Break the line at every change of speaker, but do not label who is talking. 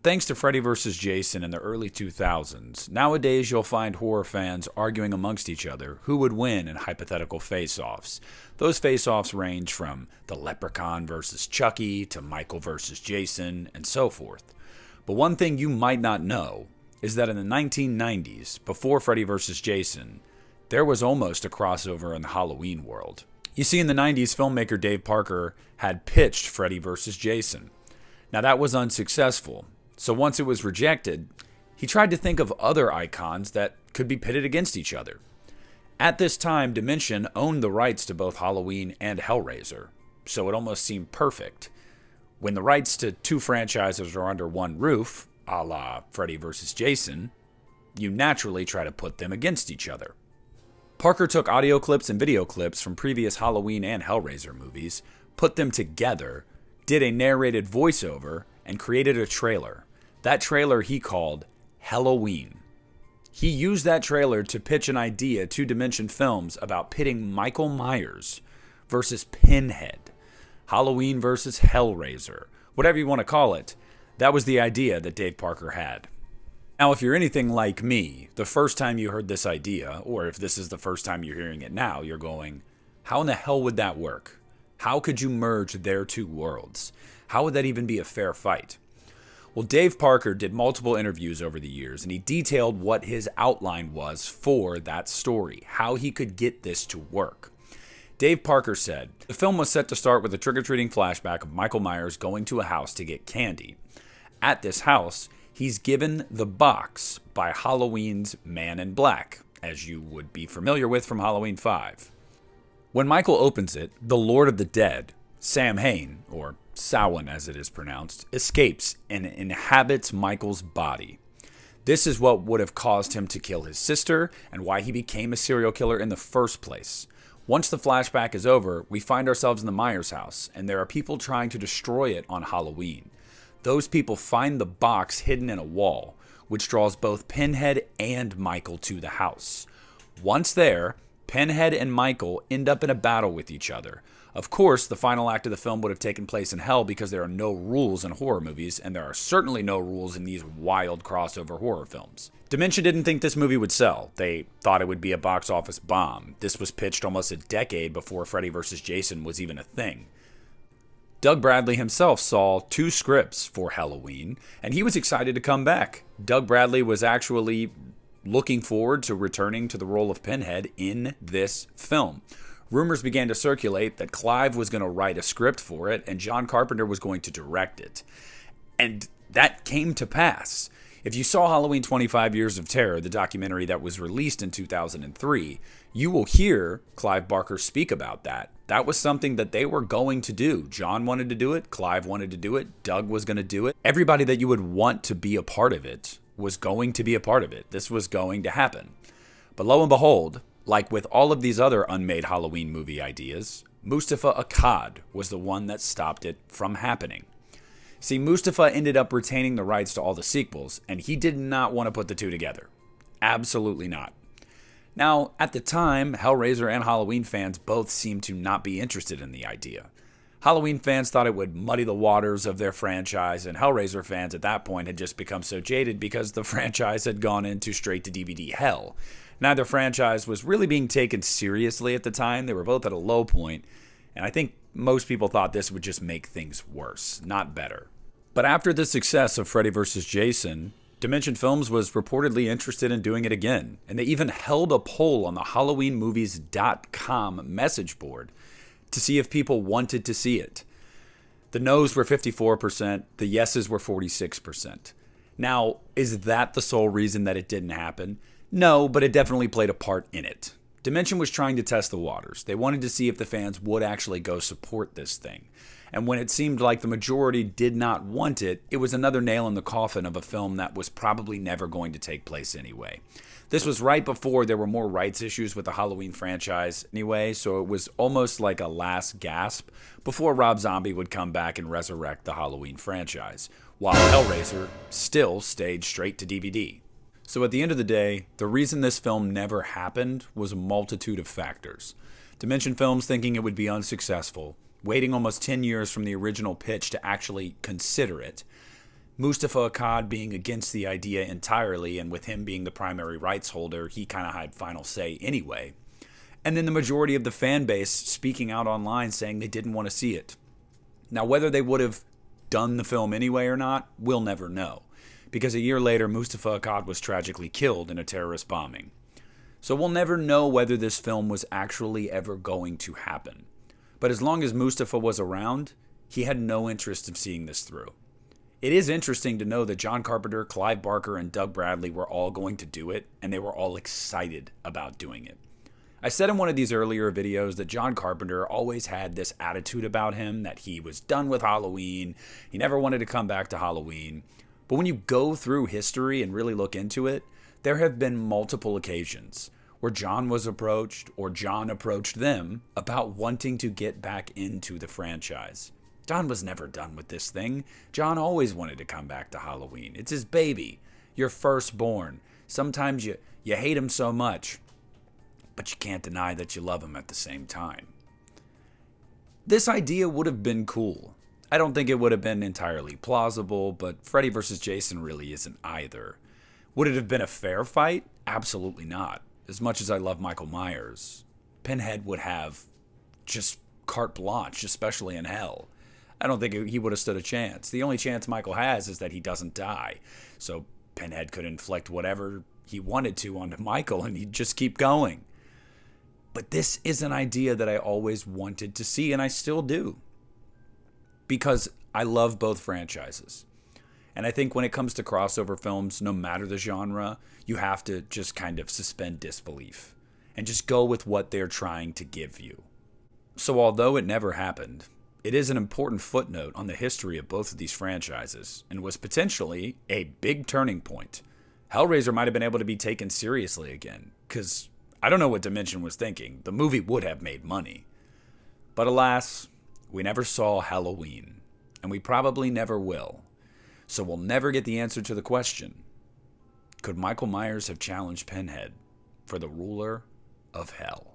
Thanks to Freddy vs. Jason in the early 2000s, nowadays you'll find horror fans arguing amongst each other who would win in hypothetical face-offs. Those face-offs range from the Leprechaun versus Chucky to Michael versus Jason and so forth. But one thing you might not know is that in the 1990s, before Freddy vs. Jason, there was almost a crossover in the Halloween world. You see, in the 90s, filmmaker Dave Parker had pitched Freddy vs. Jason. Now that was unsuccessful. So once it was rejected, he tried to think of other icons that could be pitted against each other. At this time, Dimension owned the rights to both Halloween and Hellraiser, so it almost seemed perfect. When the rights to two franchises are under one roof, a la Freddy vs. Jason, you naturally try to put them against each other. Parker took audio clips and video clips from previous Halloween and Hellraiser movies, put them together, did a narrated voiceover, and created a trailer. That trailer he called Helloween. He used that trailer to pitch an idea to Dimension Films about pitting Michael Myers versus Pinhead, Halloween versus Hellraiser, whatever you want to call it. That was the idea that Dave Parker had. Now, if you're anything like me, the first time you heard this idea, or if this is the first time you're hearing it now, you're going, how in the hell would that work? How could you merge their two worlds? How would that even be a fair fight? Well, Dave Parker did multiple interviews over the years, and he detailed what his outline was for that story, how he could get this to work. Dave Parker said, the film was set to start with a trick-or-treating flashback of Michael Myers going to a house to get candy. At this house, he's given the box by Halloween's Man in Black, as you would be familiar with from Halloween 5. When Michael opens it, the Lord of the Dead, Sam Hain, or Samhain as it is pronounced, escapes and inhabits Michael's body. This is what would have caused him to kill his sister and why he became a serial killer in the first place. Once the flashback is over, we find ourselves in the Myers house, and there are people trying to destroy it on Halloween. Those people find the box hidden in a wall, which draws both Pinhead and Michael to the house. Once there, Pinhead and Michael end up in a battle with each other. Of course, the final act of the film would have taken place in hell because there are no rules in horror movies, and there are certainly no rules in these wild crossover horror films. Dimension didn't think this movie would sell. They thought it would be a box office bomb. This was pitched almost a decade before Freddy vs. Jason was even a thing. Doug Bradley himself saw 2 scripts for Helloween, and he was excited to come back. Doug Bradley was actually looking forward to returning to the role of Pinhead in this film. Rumors began to circulate that Clive was going to write a script for it and John Carpenter was going to direct it. And that came to pass. If you saw Halloween 25 Years of Terror, the documentary that was released in 2003, you will hear Clive Barker speak about that. That was something that they were going to do. John wanted to do it. Clive wanted to do it. Doug was going to do it. Everybody that you would want to be a part of it was going to be a part of it. This was going to happen. But lo and behold, like with all of these other unmade Halloween movie ideas, Mustafa Akkad was the one that stopped it from happening. See, Mustafa ended up retaining the rights to all the sequels, and he did not want to put the two together. Absolutely not. Now, at the time, Hellraiser and Halloween fans both seemed to not be interested in the idea. Halloween fans thought it would muddy the waters of their franchise, and Hellraiser fans at that point had just become so jaded because the franchise had gone into straight-to-DVD hell. Neither franchise was really being taken seriously at the time. They were both at a low point, and I think most people thought this would just make things worse, not better. But after the success of Freddy vs. Jason, Dimension Films was reportedly interested in doing it again, and they even held a poll on the HalloweenMovies.com message board to see if people wanted to see it. The no's were 54%, the yeses were 46%. Now, is that the sole reason that it didn't happen? No, but it definitely played a part in it. Dimension was trying to test the waters. They wanted to see if the fans would actually go support this thing. And when it seemed like the majority did not want it, it was another nail in the coffin of a film that was probably never going to take place anyway. This was right before there were more rights issues with the Halloween franchise anyway, so it was almost like a last gasp before Rob Zombie would come back and resurrect the Halloween franchise, while Hellraiser still stayed straight to DVD. So at the end of the day, the reason this film never happened was a multitude of factors. Dimension Films thinking it would be unsuccessful, waiting almost 10 years from the original pitch to actually consider it. Mustafa Akkad being against the idea entirely, and with him being the primary rights holder, he kind of had final say anyway. And then the majority of the fan base speaking out online saying they didn't want to see it. Now, whether they would have done the film anyway or not, we'll never know. Because a year later, Mustafa Akkad was tragically killed in a terrorist bombing. So we'll never know whether this film was actually ever going to happen. But as long as Mustafa was around, he had no interest in seeing this through. It is interesting to know that John Carpenter, Clive Barker, and Doug Bradley were all going to do it, and they were all excited about doing it. I said in one of these earlier videos that John Carpenter always had this attitude about him, that he was done with Halloween, he never wanted to come back to Halloween. But when you go through history and really look into it, there have been multiple occasions where John was approached, or John approached them, about wanting to get back into the franchise. John was never done with this thing. John always wanted to come back to Halloween. It's his baby, your firstborn. Sometimes you hate him so much, but you can't deny that you love him at the same time. This idea would have been cool. I don't think it would have been entirely plausible, but Freddy vs. Jason really isn't either. Would it have been a fair fight? Absolutely not. As much as I love Michael Myers, Pinhead would have just carte blanche, especially in hell. I don't think he would have stood a chance. The only chance Michael has is that he doesn't die. So Pinhead could inflict whatever he wanted to onto Michael and he'd just keep going. But this is an idea that I always wanted to see, and I still do. Because I love both franchises. And I think when it comes to crossover films, no matter the genre, you have to just kind of suspend disbelief and just go with what they're trying to give you. So although it never happened, it is an important footnote on the history of both of these franchises and was potentially a big turning point. Hellraiser might have been able to be taken seriously again, because I don't know what Dimension was thinking. The movie would have made money. But alas, we never saw Helloween, and we probably never will. So we'll never get the answer to the question, could Michael Myers have challenged Pinhead for the ruler of hell?